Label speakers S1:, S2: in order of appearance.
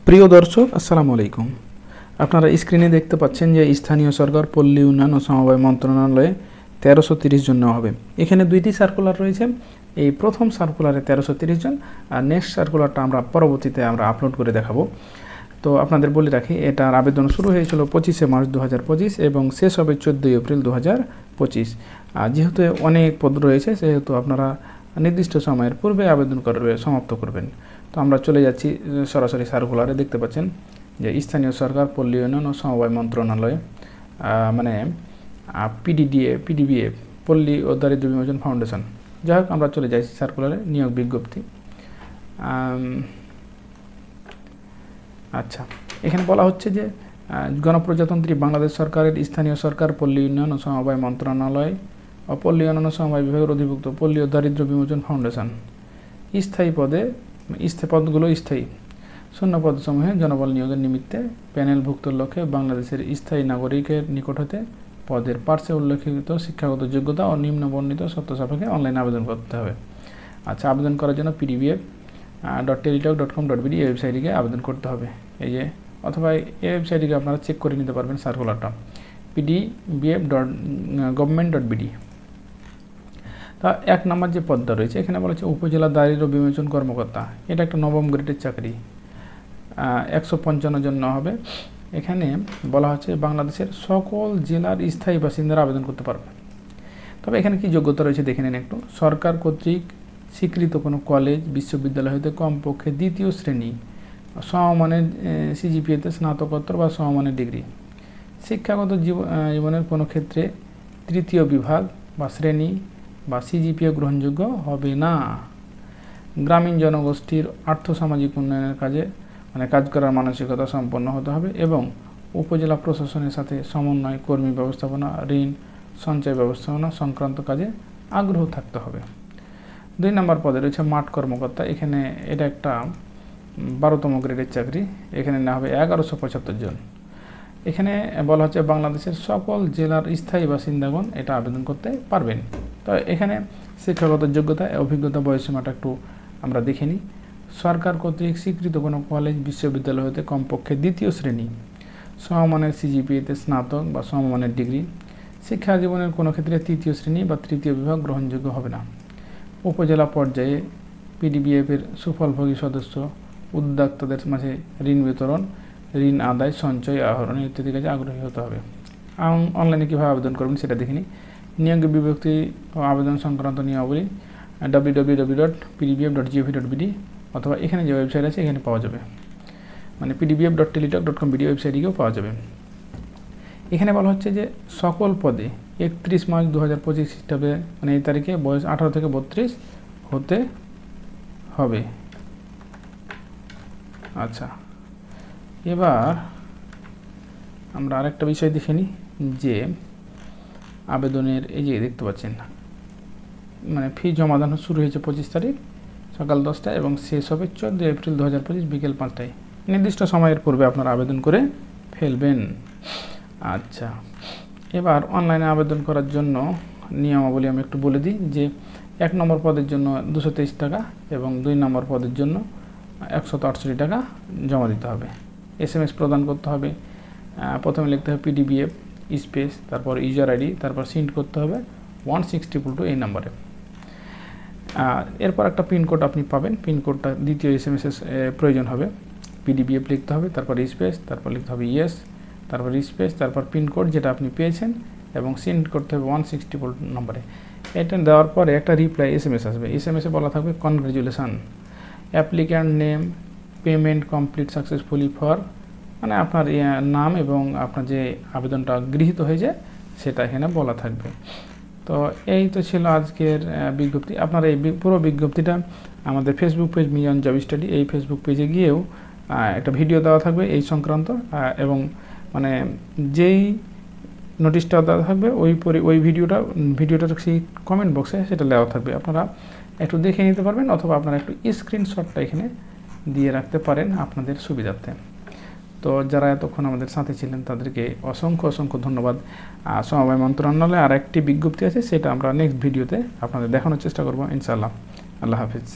S1: প্রিয় দর্শক, আসসালামু আলাইকুম। আপনারা স্ক্রিনে দেখতে পাচ্ছেন যে স্থানীয় সরকার পল্লী উন্নয়ন ও সমবায় মন্ত্রণালয়ে 1330 জন নেওয়া হবে। এখানে দুইটি সার্কুলার রয়েছে। এই প্রথম সার্কুলারে 1330 জন, আর নেক্সট সার্কুলারটা আমরা পরবর্তীতে আপলোড করে দেখাবো। তো আপনাদের বলে রাখি, এটার আবেদন শুরু হয়েছিল 25শে মার্চ 2025 এবং শেষ হবে 14ই এপ্রিল 2025। আর যেহেতু অনেক পদ রয়েছে, সেহেতু আপনারা নির্দিষ্ট সময়ের পূর্বে আবেদন করে সমাপ্ত করবেন। তো আমরা চলে যাচ্ছি সরাসরি সার্কুলারে। দেখতে পাচ্ছেন যে স্থানীয় সরকার পল্লী উন্নয়ন ও সমবায় মন্ত্রণালয় মানে পিডিবিএ পল্লী ও দারিদ্র্য বিমোচন ফাউন্ডেশন। যাই হোক, আমরা চলে যাচ্ছি সার্কুলারে। নিয়োগ বিজ্ঞপ্তি। আচ্ছা, এখানে বলা হচ্ছে যে গণপ্রজাতন্ত্রী বাংলাদেশ সরকারের স্থানীয় সরকার পল্লী উন্নয়ন ও সমবায় মন্ত্রণালয় ও পল্লী উন্নয়ন ও সমবায় বিভাগের অধিভুক্ত পল্লী ও দারিদ্র্য বিমোচন ফাউন্ডেশন স্থায়ী পদগুলো স্থায়ী শূন্য পদসমূহে জনবল নিয়োগের নিমিত্তে প্যানেলভুক্ত লক্ষ্যে বাংলাদেশের স্থায়ী নাগরিকের নিকট হতে পদের পার্শ্বে উল্লেখিত শিক্ষাগত যোগ্যতা ও নিম্ন বর্ণিত শর্ত সাপেক্ষে অনলাইনে আবেদন করতে হবে। আচ্ছা, আবেদন করার জন্য pdbf.teletalk.com.bd এই ওয়েবসাইটে আবেদন করতে হবে। এই যে, অথবা এই ওয়েবসাইটে আপনারা চেক করে নিতে পারবেন সার্কুলারটা, pdbf.government.bd। তা 1 নম্বর যে পদটা রয়েছে, এখানে বলা হচ্ছে উপজেলা দারিদ্র্য বিমোচন কর্মকর্তা। এটা একটা নবম গ্রেডের চাকরি, 155 জন হবে। এখানে বলা হচ্ছে বাংলাদেশের সকল জেলার স্থায়ী বাসিন্দারা আবেদন করতে পারবে। তবে এখানে কি যোগ্যতা রয়েছে দেখে নিন একটু। সরকার কর্তৃক স্বীকৃত কোনো কলেজ বিশ্ববিদ্যালয় হতে কমপক্ষে 2য় শ্রেণী সমমানের সিজিপিএতে স্নাতকোত্তর বা সমমানের ডিগ্রি। শিক্ষাগত জীবনের কোনো ক্ষেত্রে 3য় বিভাগ বা শ্রেণী বা সিজিপিএ গ্রহণযোগ্য হবে না। গ্রামীণ জনগোষ্ঠীর আর্থসামাজিক উন্নয়নের কাজ করার মানসিকতা সম্পন্ন হতে হবে এবং উপজেলা প্রশাসনের সাথে সমন্বয়, কর্মী ব্যবস্থাপনা, ঋণ সঞ্চয় ব্যবস্থাপনা সংক্রান্ত কাজে আগ্রহ থাকতে হবে। 2 নম্বর পদে রয়েছে মাঠ কর্মকর্তা। এখানে এটা একটা 12তম গ্রেডের চাকরি। এখানে না হবে 1175 জন। এখানে বলা হচ্ছে বাংলাদেশের সকল জেলার স্থায়ী বাসিন্দাগণ এটা আবেদন করতে পারবেন। তো এখানে শিক্ষাগত যোগ্যতা, অভিজ্ঞতা, বয়সীমাটা একটু আমরা দেখে নিই। সরকার কর্তৃক স্বীকৃত কোনো কলেজ বিশ্ববিদ্যালয় হতে কমপক্ষে 2য় শ্রেণী সমমানের সিজিপিএতে স্নাতক বা সমমানের ডিগ্রি। শিক্ষা জীবনের কোনো ক্ষেত্রে 3য় শ্রেণী বা 3য় বিভাগ গ্রহণযোগ্য হবে না। উপজেলা পর্যায়ে পিডিবিএফের সুফলভোগী সদস্য উদ্যোক্তাদের মাঝে ঋণ বিতরণ, ঋণ আদায়, সঞ্চয়, আহরণ ইত্যাদি কাজে আগ্রহী হতে হবে। অনলাইনে কীভাবে আবেদন করবেন সেটা দেখে নিই। নিয়োগ বিভক্তি ও আবেদন সংক্রান্ত নিয়মাবলী www.pdbf.gov.bd অথবা এখানে যে ওয়েবসাইট আছে এখানে পাওয়া যাবে, মানে pdbf.teletalk.com.bd ওয়েবসাইটে গিয়েও পাওয়া যাবে। এখানে বলা হচ্ছে যে সকল পদে 31 মার্চ 2025 খ্রিস্টাব্দে মানে এই তারিখে বয়স 18 থেকে 32 হতে হবে। আচ্ছা, এবার আমরা আরেকটা বিষয় দেখে নিই যে আবেদনের এই যে দেখতে পাচ্ছেন, মানে ফি জমাদান শুরু হয়েছে 25 তারিখ সকাল 10টায় এবং শেষ হবে 14 এপ্রিল 2025 বিকেল 5টায়। নির্দিষ্ট সময়ের পূর্বে আপনারা আবেদন করে ফেলবেন। আচ্ছা, এবার অনলাইনে আবেদন করার জন্য নিয়মাবলী আমি একটু বলে দিই যে 1 নম্বর পদের জন্য 223 টাকা এবং 2 নম্বর পদের জন্য 168 টাকা জমা দিতে হবে। SMS প্রদান করতে হবে। প্রথমে লিখতে হবে পিডিবিএফ স্পেস, তারপর ইউজার আইডি, তারপর সেন্ড করতে হবে 16222 এই নম্বরে। এরপর একটা পিনকোড আপনি পাবেন। পিনকোডটা দ্বিতীয় SMS প্রয়োজন হবে। পিডিবিএফ লিখতে হবে, তারপর স্পেস, তারপর লিখতে হবে ইয়েস, তারপর স্পেস, তারপর পিনকোড যেটা আপনি পেয়েছেন এবং সেন্ড করতে হবে 162 নম্বরে। এটা দেওয়ার পরে একটা রিপ্লাই SMS আসবে। SMS-এ বলা থাকবে congratulation, applicant name, payment complete successfully for, মানে আপনার নাম এবং আপনার যে আবেদনটা গৃহীত হয়েছে সেটা এখানে বলা থাকবে। তো এই তো ছিল আজকের বিজ্ঞপ্তি। আপনারা এই পুরো বিজ্ঞপ্তিটা আমাদের Facebook page Mizan job study, এই ফেসবুক পেজে গিয়েও একটা ভিডিও দেওয়া থাকবে এই সংক্রান্ত, এবং মানে যেই নোটিশটা দেওয়া থাকবে ওই ভিডিওটার সেই কমেন্ট বক্সে সেটা দেওয়া থাকবে। আপনারা একটু দেখে নিতে পারবেন অথবা আপনারা একটু স্ক্রিনশটটা এখানে দিয়ে রাখতে পারেন আপনাদের সুবিধার্থে। তো যারা এতক্ষণ আমাদের সাথে ছিলেন তাদেরকে অসংখ্য ধন্যবাদ। সমবায় মন্ত্রণালয়ে আর একটি বিজ্ঞপ্তি আছে, সেটা আমরা নেক্সট ভিডিওতে আপনাদের দেখানোর চেষ্টা করব ইনশাআল্লাহ। আল্লাহ হাফিজ।